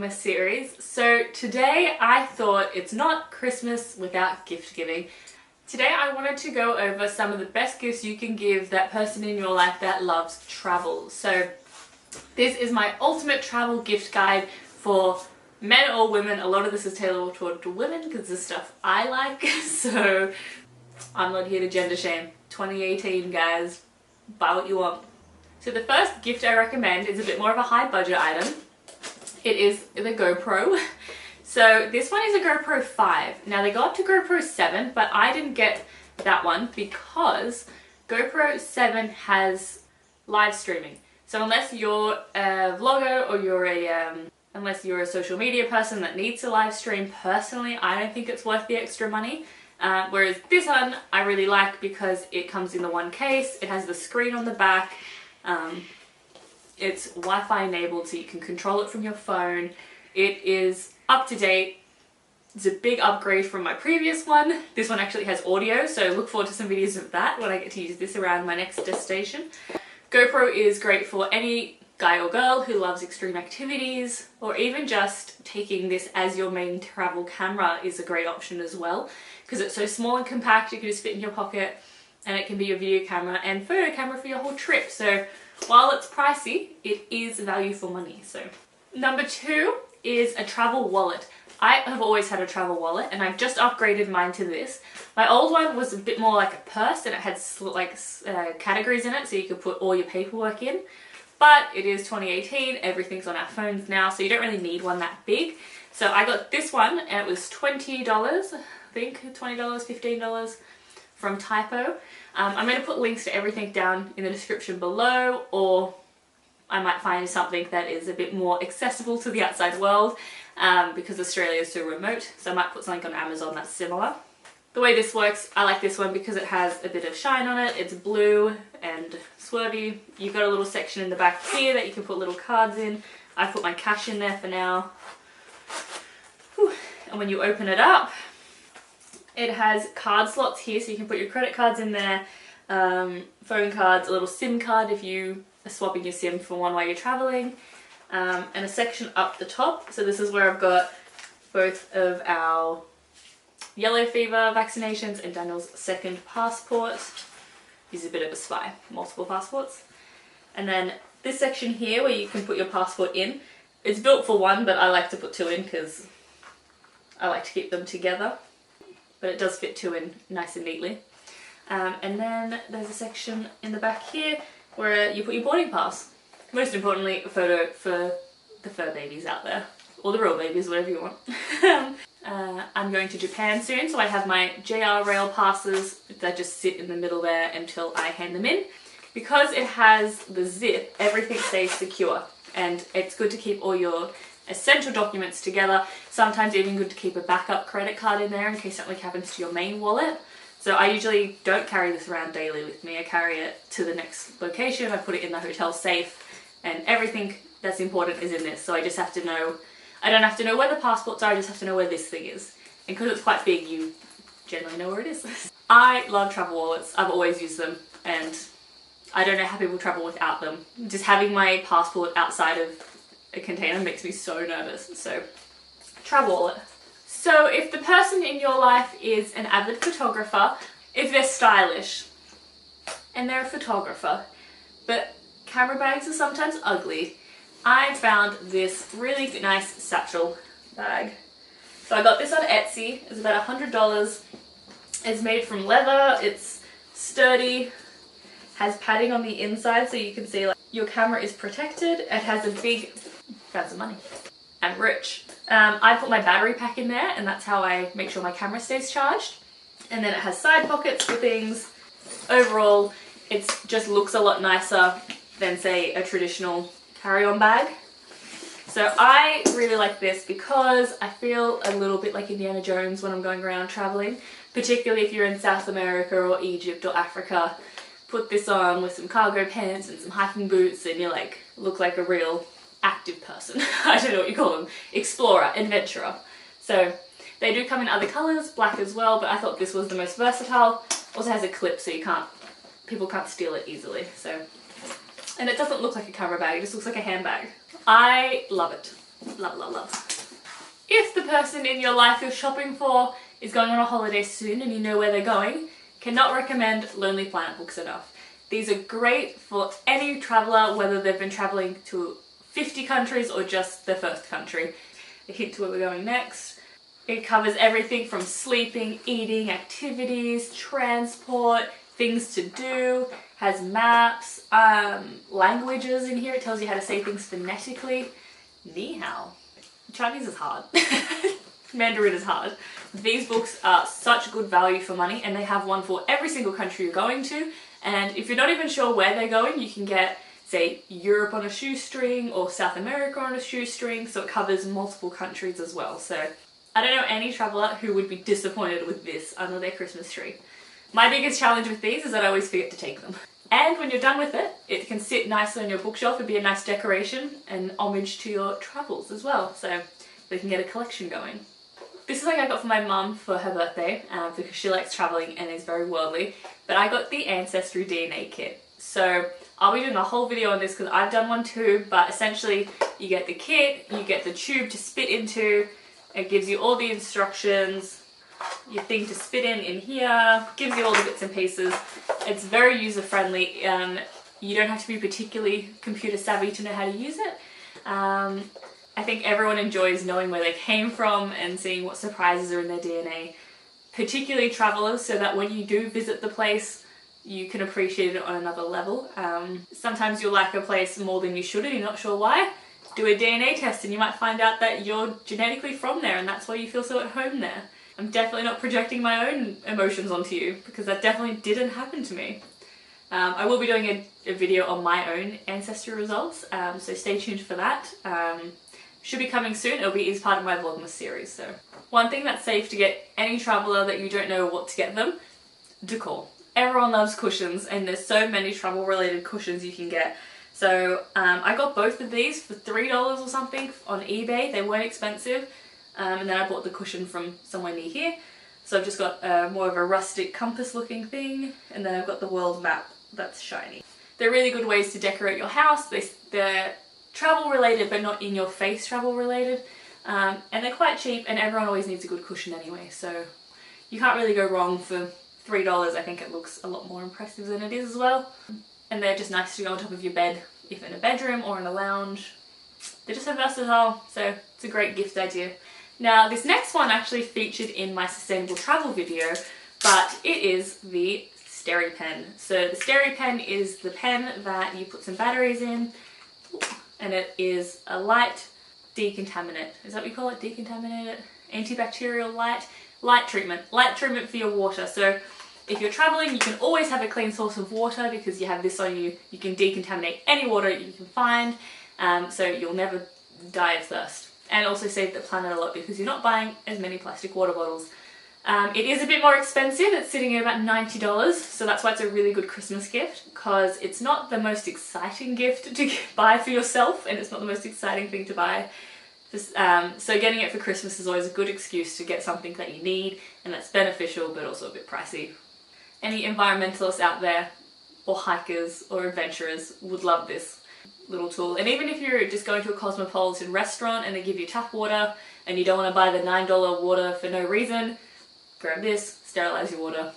Vlogmas series. So today I thought it's not Christmas without gift giving. Today I wanted to go over some of the best gifts you can give that person in your life that loves travel. So this is my ultimate travel gift guide for men or women. A lot of this is tailored toward women because this is stuff I like. So I'm not here to gender shame. 2018 guys, buy what you want. So the first gift I recommend is a bit more of a high budget item. It is the GoPro. So this one is a GoPro 5. Now they go up to GoPro 7, but I didn't get that one because GoPro 7 has live streaming. So unless you're a vlogger or unless you're a social media person that needs to live stream, personally I don't think it's worth the extra money. Whereas this one I really like because it comes in the one case, it has the screen on the back, it's Wi-Fi enabled so you can control it from your phone. It is up to date. It's a big upgrade from my previous one. This one actually has audio, so look forward to some videos of that when I get to use this around my next destination. GoPro is great for any guy or girl who loves extreme activities, or even just taking this as your main travel camera is a great option as well, because it's so small and compact. You can just fit in your pocket and it can be your video camera and photo camera for your whole trip. So while it's pricey, it is value for money. So number 2 is a travel wallet. I have always had a travel wallet and I've just upgraded mine to this. My old one was a bit more like a purse and it had like categories in it so you could put all your paperwork in. But it is 2018, everything's on our phones now, so you don't really need one that big. So I got this one and it was $20, I think, $20, $15 from Typo. I'm going to put links to everything down in the description below, or I might find something that is a bit more accessible to the outside world because Australia is so remote, so I might put something on Amazon that's similar. The way this works, I like this one because it has a bit of shine on it. It's blue and swervy. You've got a little section in the back here that you can put little cards in. I put my cash in there for now. Whew. And when you open it up, it has card slots here, so you can put your credit cards in there, phone cards, a little SIM card if you are swapping your SIM for one while you're traveling, and a section up the top. So this is where I've got both of our yellow fever vaccinations and Daniel's second passport. He's a bit of a spy, multiple passports. And then this section here where you can put your passport in. It's built for one, but I like to put 2 in because I like to keep them together. But it does fit 2 in nice and neatly. And then there's a section in the back here where you put your boarding pass. Most importantly, a photo for the fur babies out there. Or the real babies, whatever you want. I'm going to Japan soon, so I have my JR rail passes that just sit in the middle there until I hand them in. Because it has the zip, everything stays secure. And it's good to keep all your essential documents together. Sometimes even good to keep a backup credit card in there in case something happens to your main wallet. So I usually don't carry this around daily with me. I carry it to the next location, I put it in the hotel safe, and everything that's important is in this. So I just have to know, I don't have to know where the passports are, I just have to know where this thing is. And because it's quite big, you generally know where it is. I love travel wallets, I've always used them, and I don't know how people travel without them. Just having my passport outside of a container makes me so nervous. So travel wallet. So if the person in your life is an avid photographer, if they're stylish and they're a photographer, but camera bags are sometimes ugly, I found this really nice satchel bag. So I got this on Etsy. It's about $100. It's made from leather, it's sturdy, has padding on the inside so you can see like your camera is protected. It has a big, found some money. I'm rich. I put my battery pack in there and that's how I make sure my camera stays charged. And then it has side pockets for things. Overall, it just looks a lot nicer than say a traditional carry-on bag. So I really like this because I feel a little bit like Indiana Jones when I'm going around traveling, particularly if you're in South America or Egypt or Africa. Put this on with some cargo pants and some hiking boots and you like look like a real active person. I don't know what you call them. Explorer, adventurer. So they do come in other colours, black as well, but I thought this was the most versatile. Also has a clip so people can't steal it easily. So, and it doesn't look like a camera bag, it just looks like a handbag. I love it. Love, love, love. If the person in your life you're shopping for is going on a holiday soon and you know where they're going, cannot recommend Lonely Planet books enough. These are great for any traveller, whether they've been travelling to 50 countries or just their first country. A hint to where we're going next. It covers everything from sleeping, eating, activities, transport, things to do, has maps, languages in here. It tells you how to say things phonetically. Ni hao. Chinese is hard. Mandarin is hard. These books are such good value for money, and they have one for every single country you're going to. And if you're not even sure where they're going, you can get, say, Europe on a shoestring or South America on a shoestring, so it covers multiple countries as well. So I don't know any traveller who would be disappointed with this under their Christmas tree. My biggest challenge with these is that I always forget to take them. And when you're done with it, it can sit nicely on your bookshelf and be a nice decoration and homage to your travels as well, so they can get a collection going. This is something I got for my mum for her birthday because she likes travelling and is very worldly, but I got the Ancestry DNA kit. So I'll be doing a whole video on this because I've done one too, but essentially you get the kit, you get the tube to spit into, it gives you all the instructions, your thing to spit in here, gives you all the bits and pieces. It's very user friendly. You don't have to be particularly computer savvy to know how to use it. I think everyone enjoys knowing where they came from and seeing what surprises are in their DNA, particularly travellers, so that when you do visit the place, you can appreciate it on another level. Sometimes you'll like a place more than you should and you're not sure why. Do a DNA test and you might find out that you're genetically from there and that's why you feel so at home there. I'm definitely not projecting my own emotions onto you because that definitely didn't happen to me. I will be doing a video on my own ancestry results, so stay tuned for that. Should be coming soon. It'll be as part of my Vlogmas series. So one thing that's safe to get any traveller that you don't know what to get them, decor. Everyone loves cushions and there's so many travel related cushions you can get. So I got both of these for $3 or something on eBay. They weren't expensive. And then I bought the cushion from somewhere near here. So I've just got more of a rustic compass looking thing, and then I've got the world map that's shiny. They're really good ways to decorate your house. They're travel related but not in your face travel related, and they're quite cheap and everyone always needs a good cushion anyway, so you can't really go wrong for $3. I think it looks a lot more impressive than it is as well, and they're just nice to go on top of your bed if in a bedroom or in a lounge. They're just so versatile, so it's a great gift idea. Now this next one actually featured in my sustainable travel video, but it is the Steripen. So the Steripen is the pen that you put some batteries in, and it is a light decontaminant. Is that what you call it? Decontaminated? Antibacterial light treatment. Light treatment for your water. So if you're traveling, you can always have a clean source of water because you have this on you. You can decontaminate any water you can find, so you'll never die of thirst. And also save the planet a lot because you're not buying as many plastic water bottles. It is a bit more expensive. It's sitting at about $90, so that's why it's a really good Christmas gift, because it's not the most exciting gift to buy for yourself and it's not the most exciting thing to buy. So getting it for Christmas is always a good excuse to get something that you need and that's beneficial but also a bit pricey. Any environmentalists out there or hikers or adventurers would love this little tool. And even if you're just going to a cosmopolitan restaurant and they give you tap water and you don't want to buy the $9 water for no reason, grab this, sterilize your water,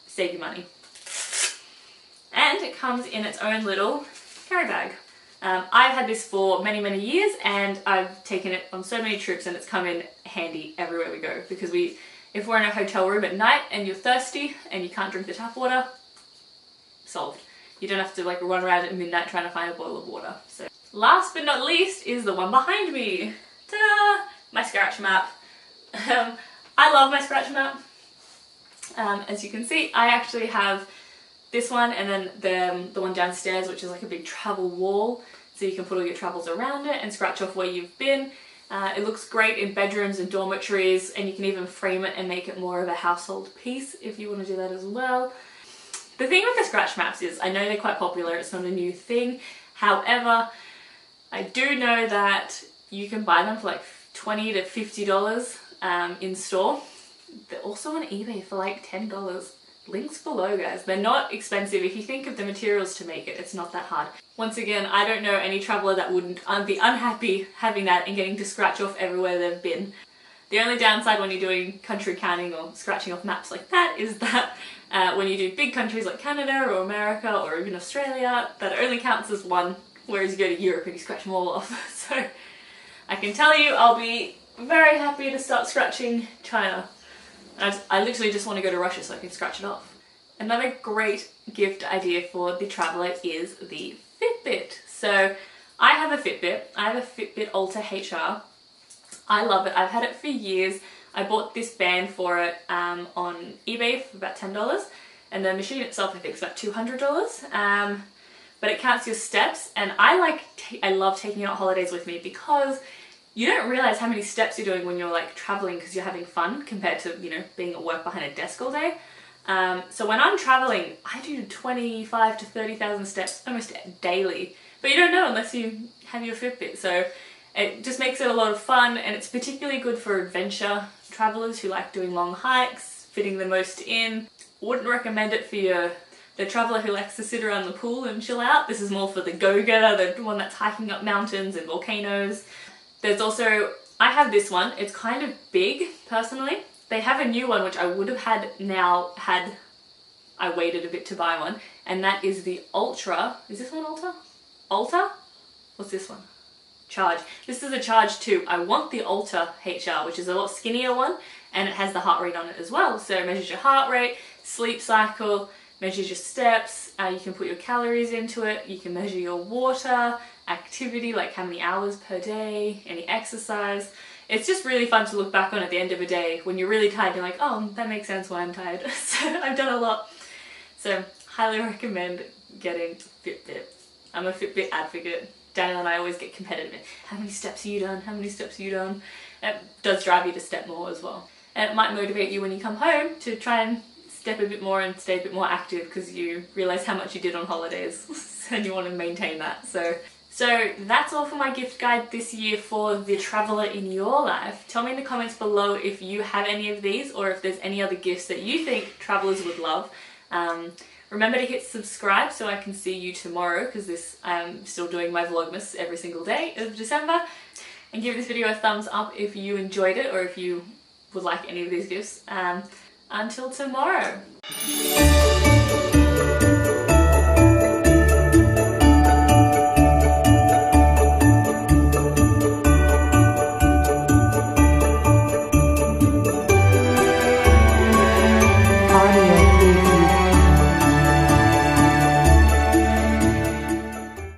save you money. And it comes in its own little carry bag. I've had this for many years and I've taken it on so many trips and it's come in handy everywhere we go, because if we're in a hotel room at night and you're thirsty and you can't drink the tap water, solved. You don't have to like run around at midnight trying to find a bottle of water. So last but not least is the one behind me. Ta-da! My scratch map. I love my scratch map. As you can see, I actually have this one and then the one downstairs, which is like a big travel wall, so you can put all your travels around it and scratch off where you've been. It looks great in bedrooms and dormitories, and you can even frame it and make it more of a household piece if you want to do that as well. The thing with the scratch maps is, I know they're quite popular, it's not a new thing. However, I do know that you can buy them for like $20 to $50 in store. They're also on eBay for like $10. links below, guys. They're not expensive. If you think of the materials to make it, it's not that hard. Once again, I don't know any traveler that wouldn't be unhappy having that and getting to scratch off everywhere they've been. The only downside when you're doing country counting or scratching off maps like that is that when you do big countries like Canada or America or even Australia, that only counts as one, whereas you go to Europe and you scratch them all off. So I can tell you, I'll be very happy to start scratching China. I literally just want to go to Russia so I can scratch it off. Another great gift idea for the traveler is the Fitbit. So I have a Fitbit. I have a Fitbit Ultra HR. I love it. I've had it for years. I bought this band for it on eBay for about $10, and the machine itself I think is about $200. But it counts your steps, and I love taking it on holidays with me because you don't realize how many steps you're doing when you're like traveling because you're having fun compared to, you know, being at work behind a desk all day. So when I'm traveling, I do 25 to 30,000 steps almost daily, but you don't know unless you have your Fitbit. So it just makes it a lot of fun, and it's particularly good for adventure travelers who like doing long hikes, fitting the most in. Wouldn't recommend it for the traveler who likes to sit around the pool and chill out. This is more for the go-getter, the one that's hiking up mountains and volcanoes. There's also, I have this one, it's kind of big personally. They have a new one which I would have had now had I waited a bit to buy one, and that is the Ultra. Is this one Ultra? Ultra? What's this one? Charge. This is a Charge 2. I want the Ultra HR, which is a lot skinnier one, and it has the heart rate on it as well. So it measures your heart rate, sleep cycle, measures your steps, you can put your calories into it, you can measure your water, activity, like how many hours per day, any exercise. It's just really fun to look back on at the end of a day when you're really tired. You're like, oh, that makes sense why I'm tired. So I've done a lot. So highly recommend getting Fitbit. I'm a Fitbit advocate. Daniel and I always get competitive. How many steps have you done? How many steps have you done? It does drive you to step more as well. And it might motivate you when you come home to try and step a bit more and stay a bit more active because you realise how much you did on holidays and you want to maintain that. So that's all for my gift guide this year for the traveller in your life. Tell me in the comments below if you have any of these or if there's any other gifts that you think travellers would love. Remember to hit subscribe so I can see you tomorrow, because I'm still doing my Vlogmas every single day of December. And give this video a thumbs up if you enjoyed it or if you would like any of these gifts. Until tomorrow.